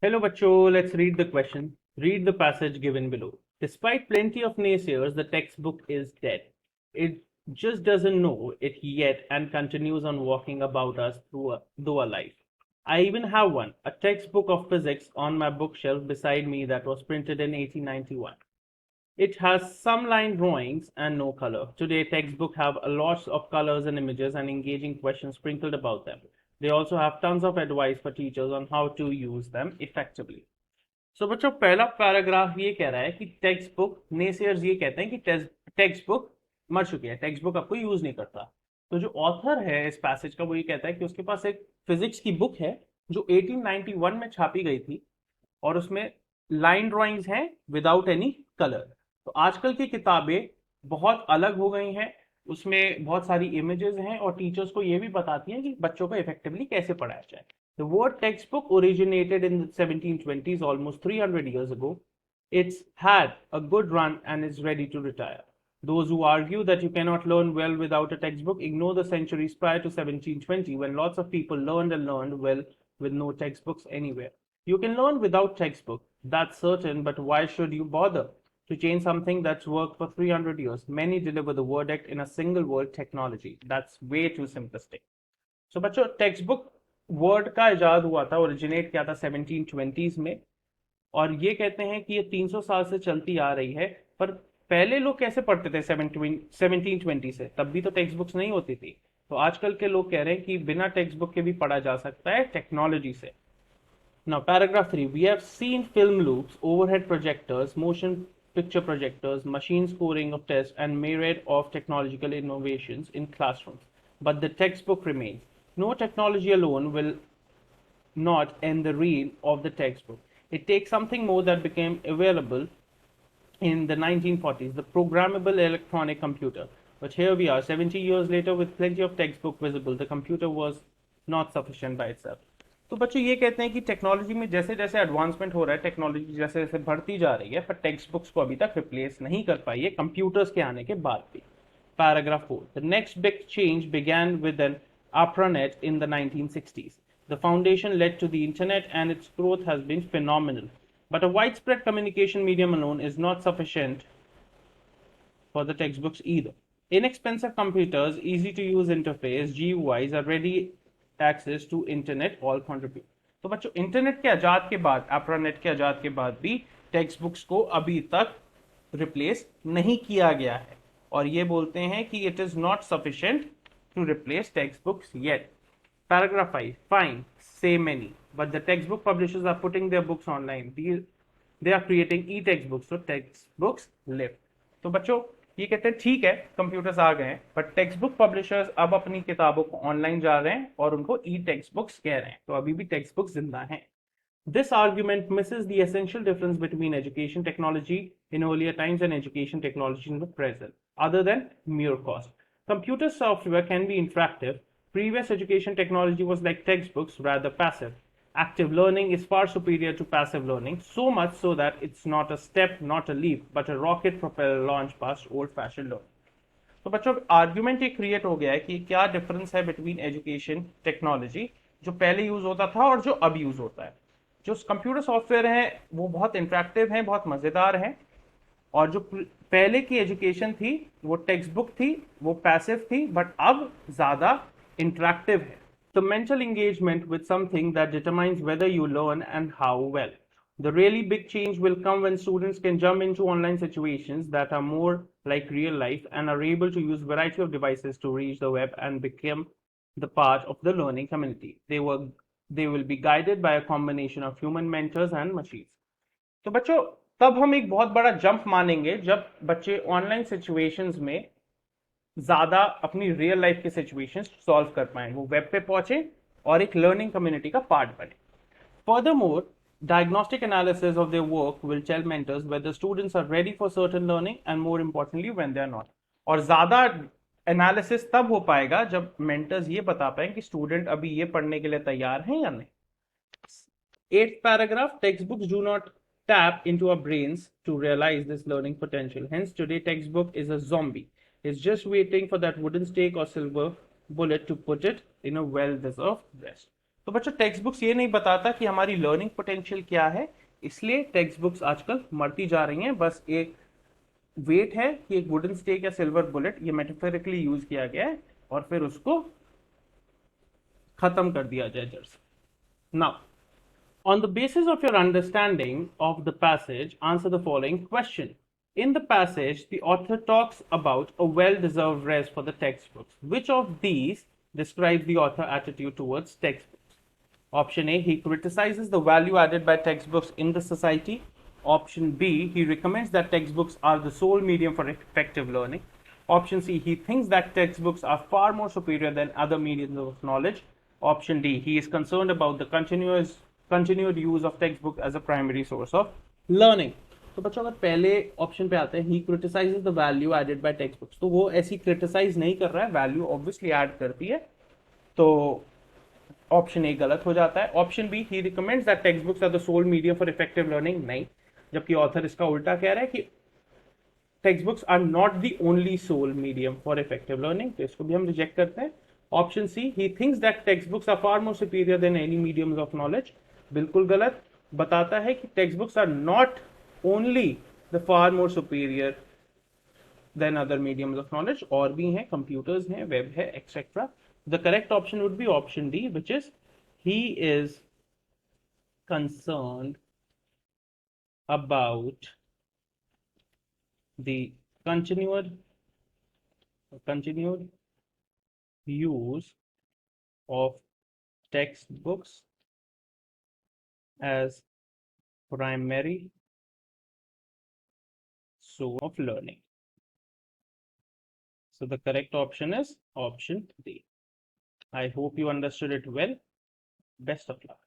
Hello, Bacho. Let's read the question. Read the passage given below. Despite plenty of naysayers, the textbook is dead. It just doesn't know it yet and continues on walking about us through our life. I even have one, a textbook of physics on my bookshelf beside me that was printed in 1891. It has some line drawings and no color. Today, textbooks have a lot of colors and images and engaging questions sprinkled about them. They also have tons of advice for teachers on how to use them effectively. सो बच्चों पहला paragraph ये कह रहा है कि text book नेसियर्स ये कहते हैं कि टेक्स्ट बुक मर चुकी है, टेक्स्ट बुक आपको यूज नहीं करता। तो जो ऑथर है इस पैसेज का वो ये कहता है कि उसके पास एक फिजिक्स की बुक है जो 1891 में छापी गई थी और उसमें लाइन ड्राइंग्स हैं विदाउट एनी कलर। तो आजकल की किताबें बहुत अलग हो गई हैं, उसमें बहुत सारी इमेजेस हैं और टीचर्स को ये भी बताती हैं कि बच्चों को इफेक्टिवली कैसे पढ़ाया जाए। The word textbook originated in the 1720s, almost 300 years ago. It's had a good run and is ready to retire. Those who argue that you cannot learn well without a textbook ignore the centuries prior to 1720 when lots of people learned and learned well with no textbooks anywhere. You can learn without textbook, that's certain, but why should you bother to change something that's worked for 300 years? Many deliver the verdict in a single word, technology. That's way too simplistic. So बच्चों text word का इजाद हुआ था, originate किया था 1720s में, और ये कहते हैं कि ये 300 साल से चलती आ रही है। पर पहले लोग कैसे पढ़ते थे 1720 से? तब भी तो टेक्स्ट बुक्स नहीं होती थी। तो आजकल के लोग कह रहे हैं कि बिना टेक्स्ट बुक के भी पढ़ा जा सकता है टेक्नोलॉजी से। Now, paragraph 3. We have seen film loops, overhead projectors, motion picture projectors, machine scoring of tests, and myriad of technological innovations in classrooms. But the textbook remains. No technology alone will not end the reel of the textbook. It takes something more that became available in the 1940s, the programmable electronic computer. But here we are, 70 years later, with plenty of textbook visible. The computer was not sufficient by itself. तो बच्चों ये कहते हैं कि technology में जैसे जैसे advancement हो रहा है, टेक्नोलॉजी जैसे जैसे बढ़ती जा रही है, पर टेक्स्ट बुक्स को अभी तक रिप्लेस नहीं कर पाई है कंप्यूटर्स के आने के बाद भी। Paragraph 4. The next big change began with an ARPANET in the 1960s. The foundation led to the internet and its growth has been phenomenal. But a widespread communication medium alone is not sufficient for the textbooks either. Inexpensive computers, easy to use interface, GUIs are ready access to internet all contribute. तो बच्चों internet के आजाद के बाद, ARPANET के आजाद के बाद भी text books को अभी तक रिप्लेस नहीं किया गया है और ये बोलते हैं कि it is not sufficient to replace text books yet. Paragraph 5. Fine, say many, but the textbook publishers are putting their books online. They are creating e-textbooks, so textbooks live. तो बच्चों ये कहते हैं ठीक है कंप्यूटर्स आ गए हैं, बट टेक्स्ट बुक पब्लिशर्स अब अपनी किताबों को ऑनलाइन जा रहे हैं और उनको ई टेक्स्ट बुक्स कह रहे हैं, तो अभी भी टेक्स्ट बुक्स जिंदा हैं। This argument misses the essential difference between education technology in earlier times and education technology in the present, other than mere cost. Computer software can be interactive. Previous education technology was like textbooks, rather passive. Active learning is far superior to passive learning, so much so that it's not a step, not a leap, but a rocket propeller launch past old-fashioned learning. तो बच्चों argument ये create हो गया है कि क्या difference है between education technology जो पहले यूज होता था और जो अब यूज होता है। जो कंप्यूटर सॉफ्टवेयर हैं वो बहुत इंटरेक्टिव हैं, बहुत मजेदार हैं, और जो पहले की एजुकेशन थी वो टेक्स्ट बुक थी, वो पैसिव थी, बट अब ज्यादा इंटरेक्टिव है। The mental engagement with something that determines whether you learn and how well. The really big change will come when students can jump into online situations that are more like real life and are able to use variety of devices to reach the web and become the part of the learning community. They will be guided by a combination of human mentors and machines. तो बच्चों तब हम एक बहुत बड़ा jump मानेंगे जब बच्चे ऑनलाइन सिचुएशंस में ज्यादा अपनी रियल लाइफ के सिचुएशंस सॉल्व कर पाए, वो वेब पे पहुंचे और एक लर्निंग कम्युनिटी का पार्ट बने। Furthermore, diagnostic analysis of their work will tell mentors whether students are ready for certain learning and more importantly when they are not. और ज्यादा एनालिसिस तब हो पाएगा जब मेंटर्स ये बता पाए कि स्टूडेंट अभी ये पढ़ने के लिए तैयार हैं या नहीं। 8th paragraph, textbooks do not tap into our brains to realize this learning potential. Hence, today textbook is a zombie. It's just waiting for that wooden stake or silver bullet to put it in a well-deserved rest. तो बच्चों text books ये नहीं बताता कि हमारी learning potential क्या है, इसलिए टेक्स्ट बुक्स आजकल मरती जा रही हैं। बस एक वेट है कि एक वुडन स्टेक या सिल्वर बुलेट, ये मेटाफोरिकली यूज किया गया है, और फिर उसको खत्म कर दिया जाए जड़ से। Now, on the basis of your understanding of the passage, answer the following question. In the passage, the author talks about a well deserved rest for the textbooks. Which of these describes the author's attitude towards textbooks? Option A, he criticizes the value added by textbooks in the society. Option B, he recommends that textbooks are the sole medium for effective learning. Option C, he thinks that textbooks are far more superior than other mediums of knowledge. Option D, he is concerned about the continued use of textbook as a primary source of learning. तो बच्चों अगर पहले option पे आते हैं, he criticises the value added by textbooks, तो वो ऐसी क्रिटिसाइज नहीं कर रहा है, वैल्यू ऑब्वियसली ऐड करती है, तो ऑप्शन ए गलत हो जाता है। Option B, he recommends that text books are the sole medium for effective learning, नहीं, जबकि ऑथर इसका उल्टा कह रहा है कि textbooks are not the only sole medium for effective learning, तो इसको भी हम रिजेक्ट करते हैं। Option C, he thinks that text are far more superior than any mediums of knowledge, बिल्कुल गलत, बताता है कि text books are not only the far more superior than other mediums of knowledge, और भी हैं, कंप्यूटर्स हैं, वेब है, etcetera. The correct option would be option D, which is he is concerned about the continued use of textbooks as primary source of learning. So the correct option is option D. I hope you understood it well. Best of luck.